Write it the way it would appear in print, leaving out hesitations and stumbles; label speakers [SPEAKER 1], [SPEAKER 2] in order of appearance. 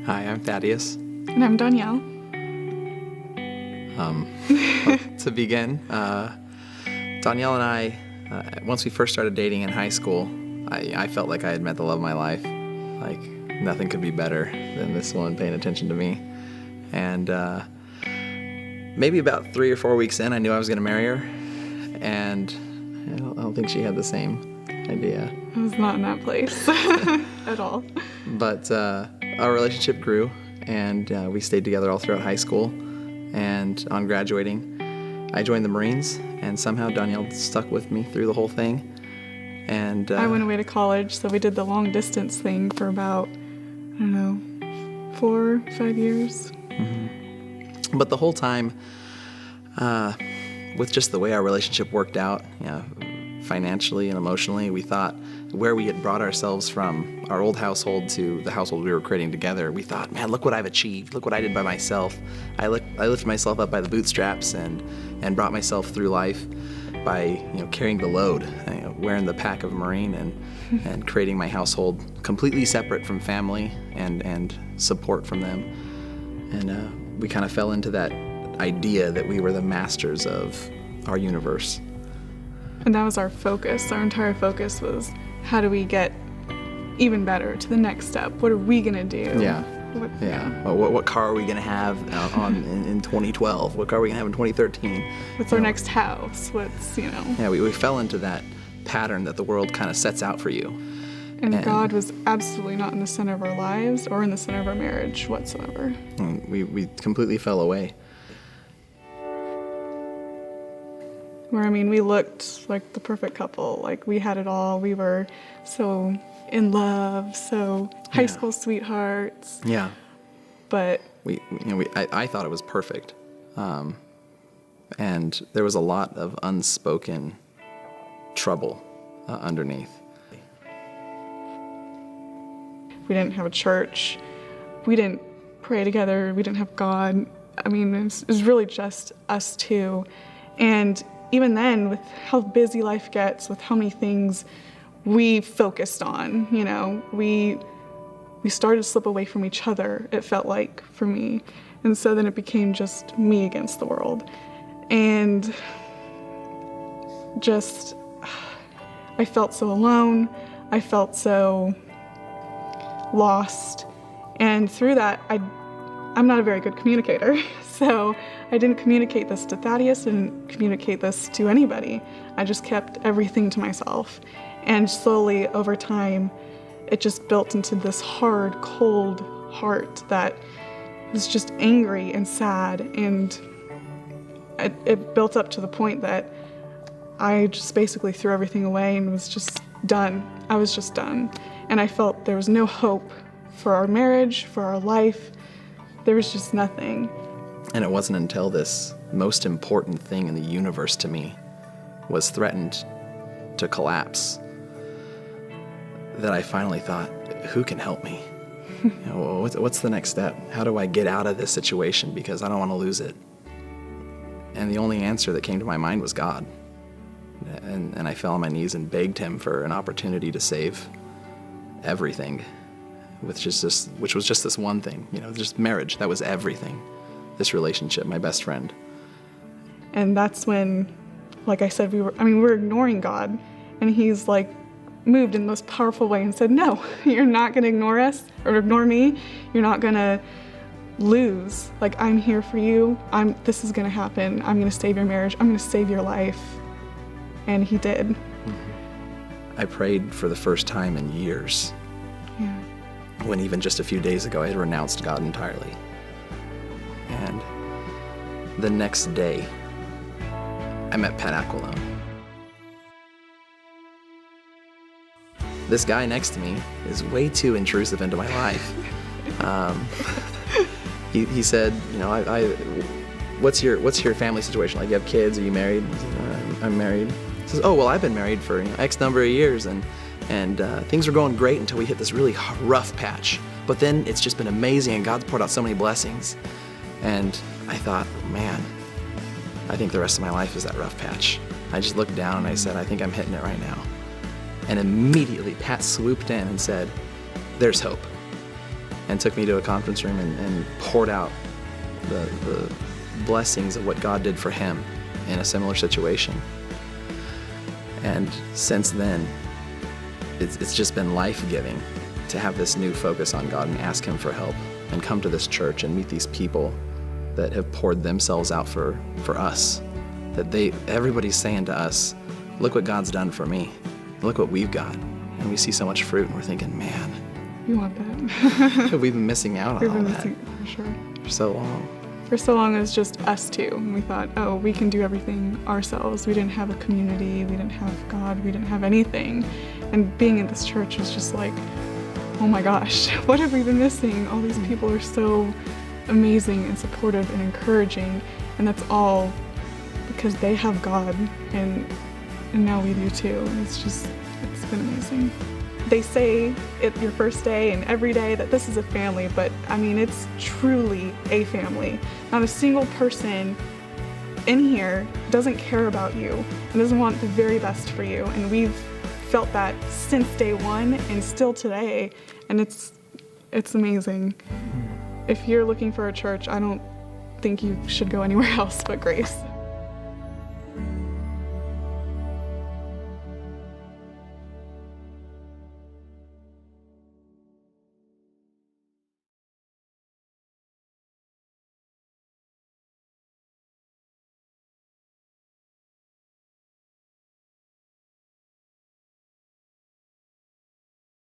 [SPEAKER 1] Hi, I'm Thaddeus.
[SPEAKER 2] And I'm Danielle.
[SPEAKER 1] To begin, Danielle and I, once we first started dating in high school, I felt like I had met the love of my life. Like, nothing could be better than this one paying attention to me. And maybe about 3 or 4 weeks in, I knew I was going to marry her. And I don't think she had the same idea.
[SPEAKER 2] I was not in that place at all.
[SPEAKER 1] But our relationship grew, and we stayed together all throughout high school. And on graduating, I joined the Marines, and somehow Danielle stuck with me through the whole thing. And
[SPEAKER 2] I went away to college, so we did the long distance thing for about, 4 or 5 years.
[SPEAKER 1] Mm-hmm. But the whole time, with just the way our relationship worked out, financially and emotionally, we thought where we had brought ourselves from our old household to the household we were creating together, we thought, man, look what I've achieved. Look what I did by myself. I lifted myself up by the bootstraps and brought myself through life by carrying the load, wearing the pack of a Marine and creating my household completely separate from family and support from them. And we kind of fell into that idea that we were the masters of our universe.
[SPEAKER 2] And that was our focus. Our entire focus was, how do we get even better to the next step? What are we going to do?
[SPEAKER 1] Yeah. What car are we going to have in 2012? What car are we going to have in 2013?
[SPEAKER 2] What's our next house?
[SPEAKER 1] Yeah, we fell into that pattern that the world kind of sets out for you.
[SPEAKER 2] And God was absolutely not in the center of our lives or in the center of our marriage whatsoever.
[SPEAKER 1] And we completely fell away.
[SPEAKER 2] Where, we looked like the perfect couple. Like, we had it all. We were so in love, so high school sweethearts.
[SPEAKER 1] Yeah.
[SPEAKER 2] But
[SPEAKER 1] I thought it was perfect. And there was a lot of unspoken trouble underneath.
[SPEAKER 2] We didn't have a church. We didn't pray together. We didn't have God. It was really just us two. And even then, with how busy life gets, with how many things we focused on, we started to slip away from each other, it felt like, for me. And so then it became just me against the world. And just, I felt so alone. I felt so lost. And through that, I'm not a very good communicator, so I didn't communicate this to Thaddeus, didn't communicate this to anybody. I just kept everything to myself. And slowly, over time, it just built into this hard, cold heart that was just angry and sad, and it built up to the point that I just basically threw everything away and was just done. I was just done. And I felt there was no hope for our marriage, for our life. There was just nothing.
[SPEAKER 1] And it wasn't until this most important thing in the universe to me was threatened to collapse that I finally thought, who can help me? What's the next step? How do I get out of this situation? Because I don't want to lose it. And the only answer that came to my mind was God. And I fell on my knees and begged him for an opportunity to save everything. Which was just this one thing, just marriage. That was everything. This relationship, my best friend.
[SPEAKER 2] And that's when, like I said, we were ignoring God, and he's moved in the most powerful way and said, no, you're not going to ignore us or ignore me. You're not going to lose. I'm here for you. This is going to happen. I'm going to save your marriage. I'm going to save your life. And he did.
[SPEAKER 1] Mm-hmm. I prayed for the first time in years.
[SPEAKER 2] Yeah.
[SPEAKER 1] When even just a few days ago I had renounced God entirely. And the next day, I met Pat Aquilone. This guy next to me is way too intrusive into my life. He said, what's your family situation? You have kids? Are you married? I'm married. He says, oh, well, I've been married for X number of years, and things were going great until we hit this really rough patch. But then it's just been amazing, and God's poured out so many blessings. And I thought, man, I think the rest of my life is that rough patch. I just looked down and I said, I think I'm hitting it right now. And immediately Pat swooped in and said, there's hope. and took me to a conference room and poured out the blessings of what God did for him in a similar situation. And since then, it's just been life-giving to have this new focus on God and ask him for help and come to this church and meet these people that have poured themselves out for us. That everybody's saying to us, look what God's done for me. Look what we've got. And we see so much fruit and we're thinking, man,
[SPEAKER 2] We want that.
[SPEAKER 1] we've been missing out on all that
[SPEAKER 2] For sure.
[SPEAKER 1] for so long.
[SPEAKER 2] For so long, it was just us two. And we thought, oh, we can do everything ourselves. We didn't have a community. We didn't have God. We didn't have anything. And being in this church was just like, oh my gosh, what have we been missing? All these people are so amazing and supportive and encouraging. And that's all because they have God. And now we do too. And it's been amazing. They say at your first day and every day that this is a family, but I mean, it's truly a family. Not a single person in here doesn't care about you and doesn't want the very best for you. And we've felt that since day one and still today. And it's amazing. If you're looking for a church, I don't think you should go anywhere else but Grace.